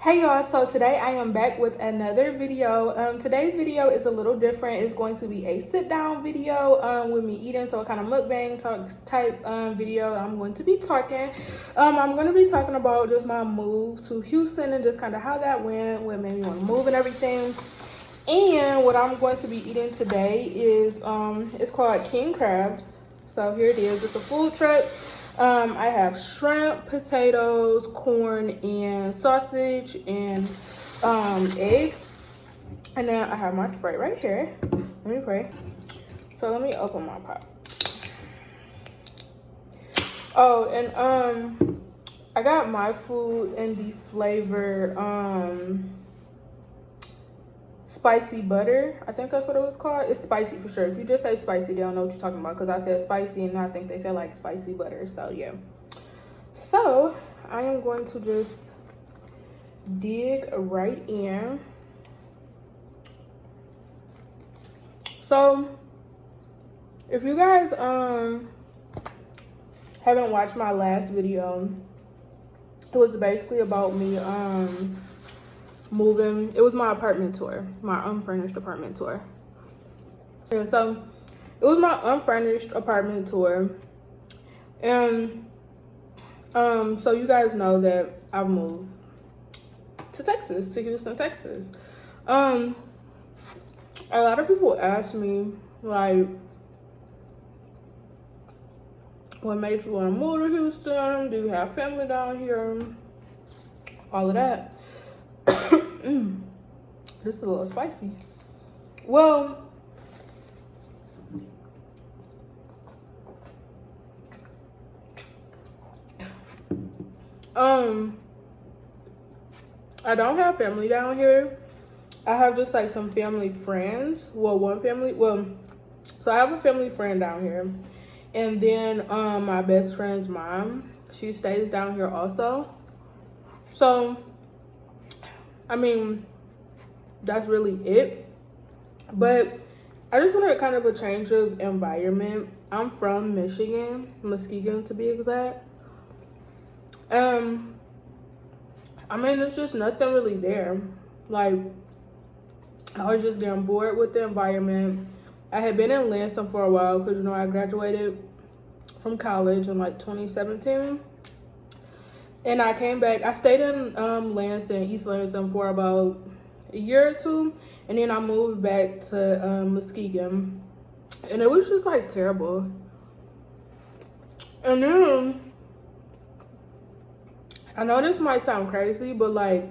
Hey y'all, so today I am back with another video. Today's video is a little different. It's going to be a sit down video with me eating, so a kind of mukbang talk type video. I'm going to be talking. I'm going to be talking about just my move to Houston and just kind of how that went, what made me want to move and everything. And what I'm going to be eating today is it's called King Crabs. So here it is. It's a food truck. I have shrimp, potatoes, corn, and sausage, and egg. And then I have my Sprite right here. Let me pray. So let me open my pot. Oh, and I got my food in the flavor spicy butter. I think that's what it was called. It's spicy for sure. If you just say spicy, they don't know what you're talking about, because I said spicy and I think they said like spicy butter. So yeah. So I am going to just dig right in. So if you guys haven't watched my last video, it was basically about me moving. It was my apartment tour, my unfurnished apartment tour. And so it was my unfurnished apartment tour, and so you guys know that I've moved to Texas, to Houston, Texas. A lot of people ask me, like, what made you want to move to Houston? Do you have family down here? All of that. This is a little spicy. Well, I don't have family down here. I have just like some family friends. Well, so I have a family friend down here, and then my best friend's mom, she stays down here also. So I mean, that's really it. But I just wanted kind of a change of environment. I'm from Michigan, Muskegon to be exact. I mean, there's just nothing really there. Like, I was just getting bored with the environment. I had been in Lansing for a while because, you know, I graduated from college in like 2017. And I came back. I stayed in Lansing, East Lansing, for about a year or two. And then I moved back to Muskegon. And it was just like terrible. And then, I know this might sound crazy, but like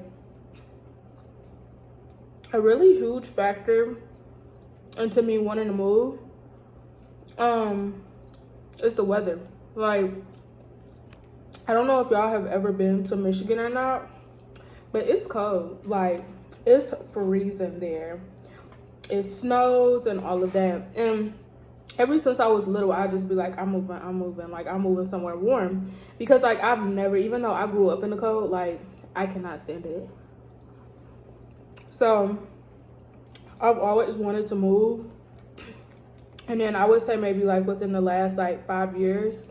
a really huge factor into me wanting to move is the weather. Like, I don't know if y'all have ever been to Michigan or not, but it's cold. Like, it's freezing there. It snows and all of that. And ever since I was little, I just be like, I'm moving. Like, I'm moving somewhere warm. Because, like, I've never, even though I grew up in the cold, like, I cannot stand it. So, I've always wanted to move. And then I would say maybe, like, within the last, like, 5 years,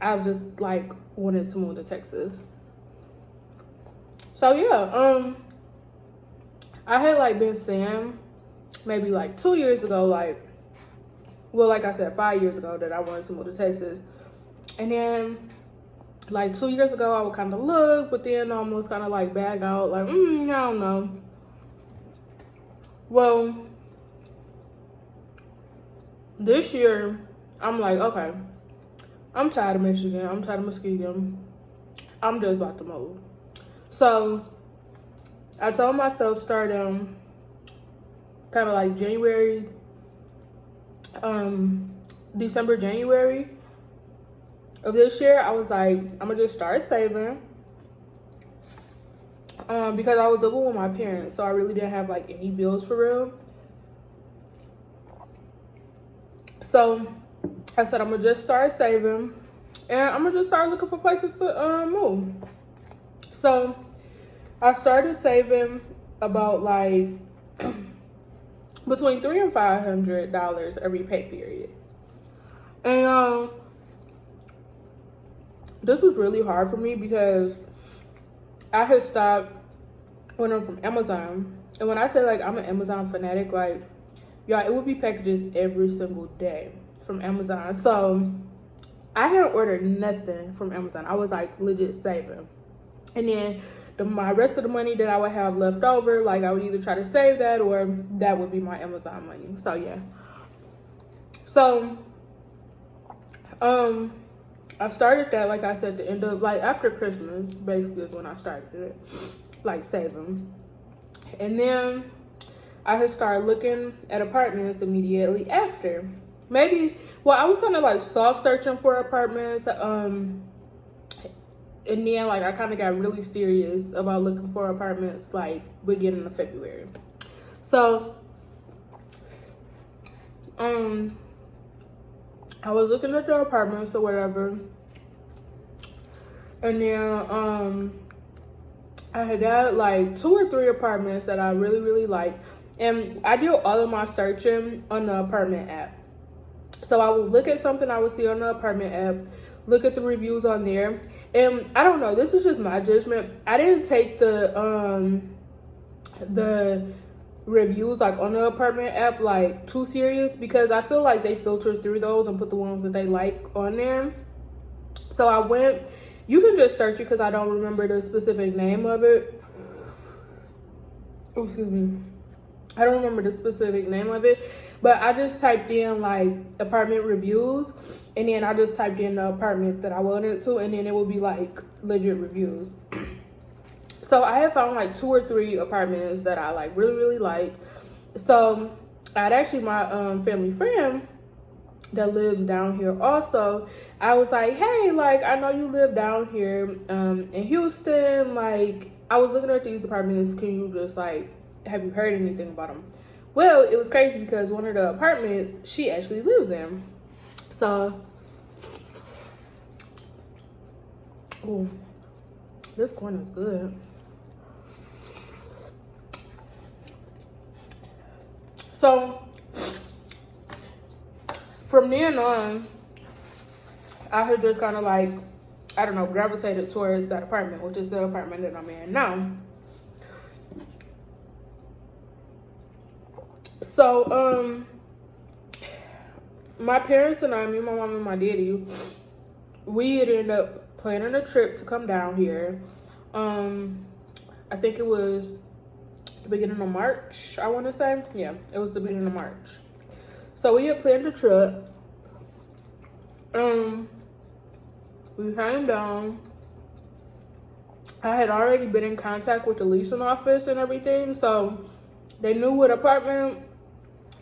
I've just, like, wanted to move to Texas. So, yeah, I had, like, been saying maybe, like, 2 years ago, like, well, like I said, 5 years ago that I wanted to move to Texas. And then, like, 2 years ago, I would kind of look, but then almost kind of, like, bag out, like, I don't know. Well, this year, I'm like, okay, I'm tired of Michigan. I'm tired of Muskegon. I'm just about to move. So, I told myself starting kind of like January, December, January of this year, I was like, I'm gonna just start saving. Because I was living with my parents, so I really didn't have like any bills for real. So I said, I'm gonna just start saving, and I'm gonna just start looking for places to move. So I started saving about like between $300 and $500 every pay period. And this was really hard for me because I had stopped when I'm from Amazon. And when I say like I'm an Amazon fanatic, like y'all, it would be packages every single day from Amazon. So I hadn't ordered nothing from Amazon. I was like legit saving. And then my rest of the money that I would have left over, like I would either try to save that or that would be my Amazon money. So yeah. So I started that, like I said, the end of like after Christmas basically is when I started it, like saving. And then I had started looking at apartments immediately after. Maybe, well, I was kind of like soft searching for apartments. And then like I kind of got really serious about looking for apartments like beginning of February. So I was looking at the apartments or whatever, and then I had got like 2 or 3 apartments that I really liked, and I did all of my searching on the apartment app. So I would look at something I would see on the apartment app, look at the reviews on there, and I don't know, this is just my judgment. I didn't take the reviews like on the apartment app like too serious, because I feel like they filtered through those and put the ones that they like on there. So I went, you can just search it because I don't remember the specific name of it. Oh, excuse me. I don't remember the specific name of it, but I just typed in like apartment reviews, and then I just typed in the apartment that I wanted to, and then it would be like legit reviews. So I had found like 2 or 3 apartments that I like really liked. So I had actually my family friend that lives down here also. I was like, hey, like I know you live down here in Houston. Like I was looking at these apartments. Can you just like, have you heard anything about them? Well, it was crazy because one of the apartments she actually lives in. So, oh, this corn is good. So from then on, I had just kind of like, I don't know, gravitated towards that apartment, which is the apartment that I'm in now. So, my parents and I, me, my mom, and my daddy, we had ended up planning a trip to come down here. I think it was the beginning of March, I want to say. Yeah, it was the beginning of March. So we had planned a trip. We came down. I had already been in contact with the leasing office and everything, so they knew what apartment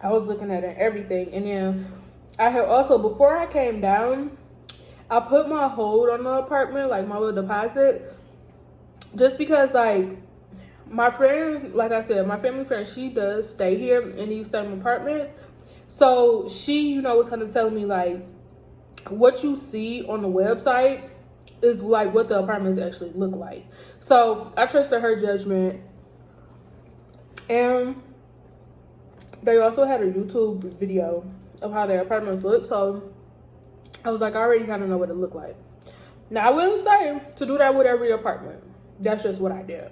I was looking at and everything. And then I had also, before I came down, I put my hold on the apartment, like my little deposit, just because like my friend, like I said, my family friend, she does stay here in these same apartments. So she, you know, was kind of telling me like what you see on the website is like what the apartments actually look like. So I trusted her judgment. And they also had a YouTube video of how their apartments look. So I was like, I already kind of know what it looked like. Now, I wouldn't say to do that with every apartment. That's just what I did.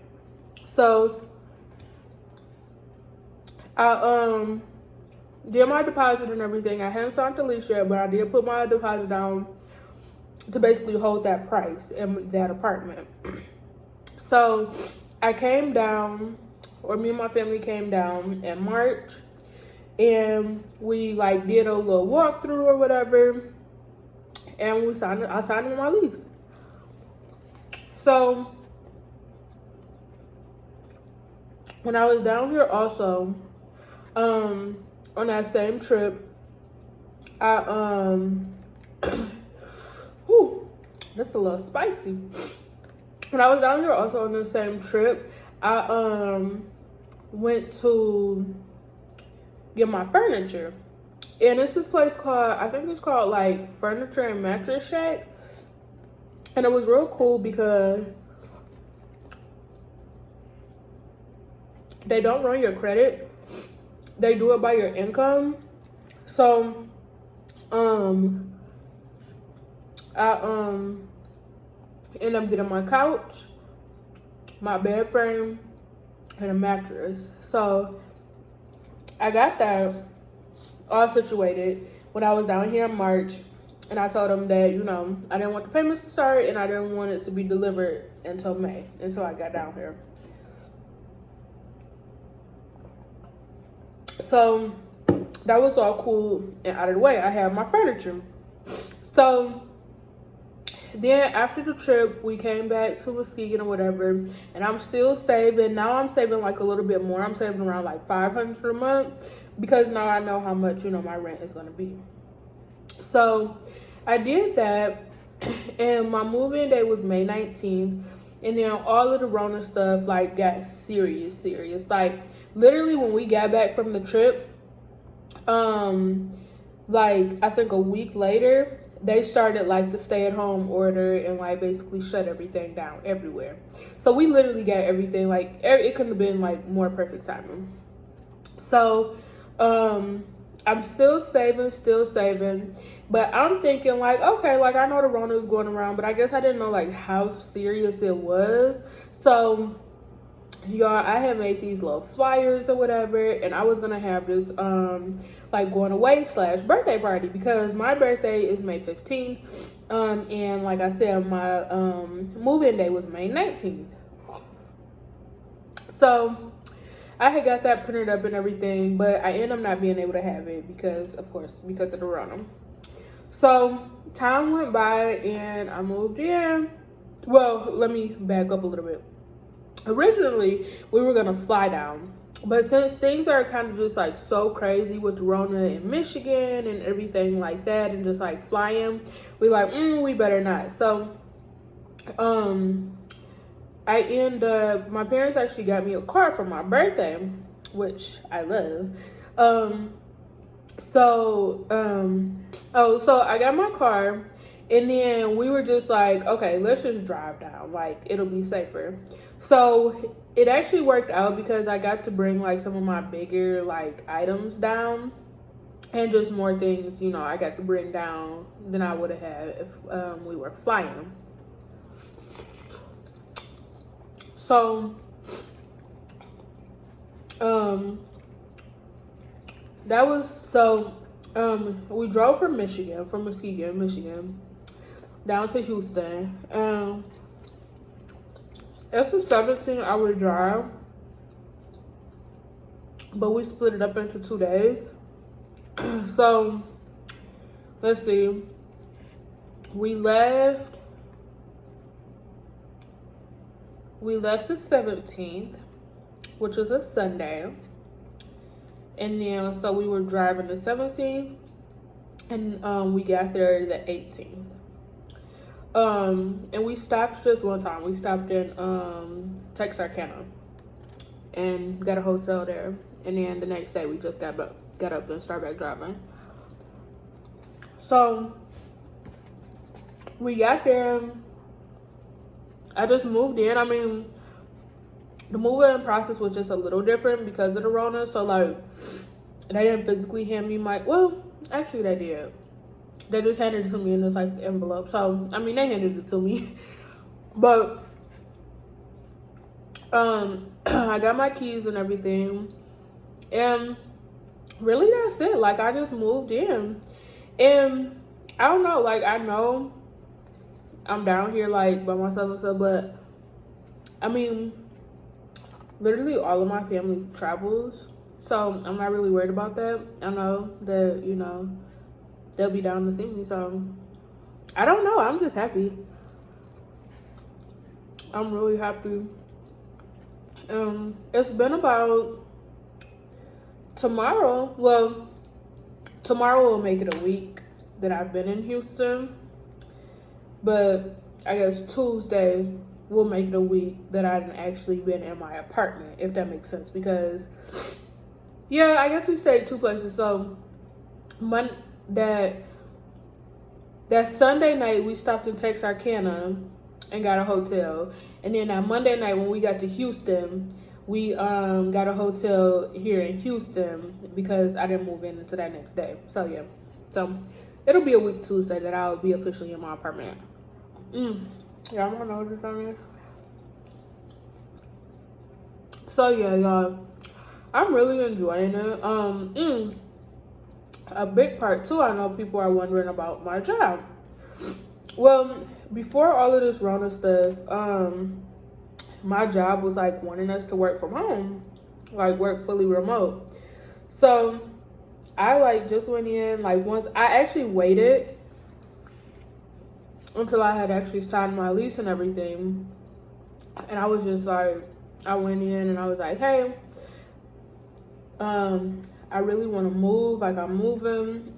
So I did my deposit and everything. I hadn't signed the lease yet, but I did put my deposit down to basically hold that price in that apartment. So I came down, or me and my family came down in March, and we like did a little walkthrough or whatever, and I signed my lease. So when I was down here also, on that same trip, I whew, that's a little spicy. When I was down here also on the same trip, I went to get my furniture. And it's this place called, I think it's called like Furniture and Mattress Shack. And it was real cool because they don't run your credit. They do it by your income. So I ended up getting my couch, my bed frame, and a mattress. So I got that all situated when I was down here in March, and I told them that, you know, I didn't want the payments to start and I didn't want it to be delivered until May. And so I got down here. So that was all cool and out of the way. I have my furniture. So then after the trip, we came back to Muskegon or whatever, and I'm still saving. Now I'm saving like a little bit more. I'm saving around like $500 a month because now I know how much, you know, my rent is gonna be. So I did that, and my move-in day was May 19th, and then all of the Rona stuff like got serious. Like literally when we got back from the trip, like I think a week later, they started like the stay-at-home order and like basically shut everything down everywhere. So we literally got everything, like it couldn't have been like more perfect timing. So I'm still saving, but I'm thinking like, okay, like I know the Rona is going around, but I guess I didn't know like how serious it was. So y'all, I had made these little flyers or whatever, and I was gonna have this like going away / birthday party because my birthday is May 15th, and like I said, my move-in day was May 19th. So I had got that printed up and everything, but I ended up not being able to have it because of the Rona. So time went by and I moved in. Well, let me back up a little bit. Originally, we were gonna fly down, but since things are kind of just like so crazy with the Rona in Michigan and everything like that, and just like flying, we like, we better not. So, I end up, my parents actually got me a car for my birthday, which I love. So I got my car, and then we were just like, okay, let's just drive down, like it'll be safer. So it actually worked out because I got to bring like some of my bigger like items down, and just more things, you know, I got to bring down than I would have had if we were flying. So that was we drove from Muskegon, Michigan, down to Houston. It's a 17-hour drive, but we split it up into 2 days. So let's see, we left the 17th, which was a Sunday, and then so we were driving the 17th, and we got there the 18th. And we stopped just one time. We stopped in Texarkana and got a hotel there, and then the next day we just got up and started back driving. So we got there. I just moved in. I mean, the moving process was just a little different because of the Rona. So like, they didn't physically hand me well, actually they did. They just handed it to me in this like envelope. So I mean, they handed it to me, but I got my keys and everything, and really that's it. Like I just moved in, and I don't know. Like I know I'm down here like by myself and stuff, but I mean, literally all of my family travels, so I'm not really worried about that. I know that, you know, they'll be down to see me, so I don't know. I'm just happy. I'm really happy. It's been about tomorrow will make it a week that I've been in Houston, but I guess Tuesday will make it a week that I've actually been in my apartment, if that makes sense, because yeah, I guess we stayed 2 places. So that Sunday night we stopped in Texarkana and got a hotel, and then that Monday night when we got to Houston, we got a hotel here in Houston because I didn't move in until that next day. So yeah, so it'll be a week Tuesday that I'll be officially in my apartment. Yeah, I don't know what this time is. So yeah, y'all, I'm really enjoying it. A big part too, I know people are wondering about my job. Well, before all of this Rona stuff, my job was like wanting us to work from home, like work fully remote. So I like just went in, like once I actually waited until I had actually signed my lease and everything. And I was just like, I went in and I was like, hey, I really want to move, like I'm moving.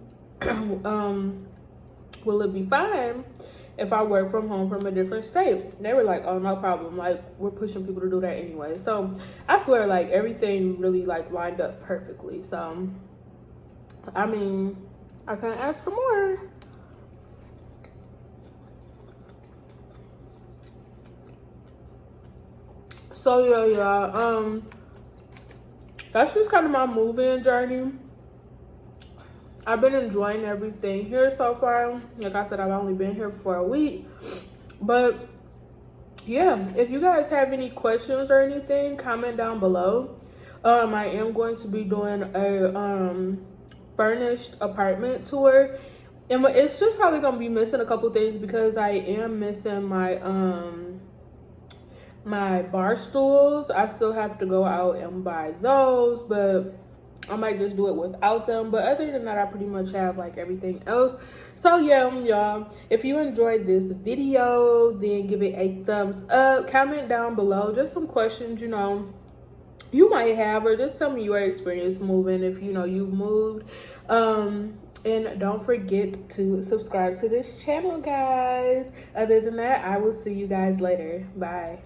Will it be fine if I work from home from a different state? They were like, oh, no problem. Like, we're pushing people to do that anyway. So I swear, like, everything really like lined up perfectly. So, I mean, I can't ask for more. So yeah, y'all, that's just kind of my moving journey. I've been enjoying everything here so far. Like I said, I've only been here for a week. But yeah, if you guys have any questions or anything, comment down below. I am going to be doing a furnished apartment tour. And it's just probably going to be missing a couple things because I am missing my my bar stools. I still have to go out and buy those, but I might just do it without them. But other than that, I pretty much have like everything else. So yeah, y'all, if you enjoyed this video, then give it a thumbs up. Comment down below just some questions, you know, you might have, or just tell me your experience moving if you know you've moved. And don't forget to subscribe to this channel, guys. Other than that, I will see you guys later. Bye.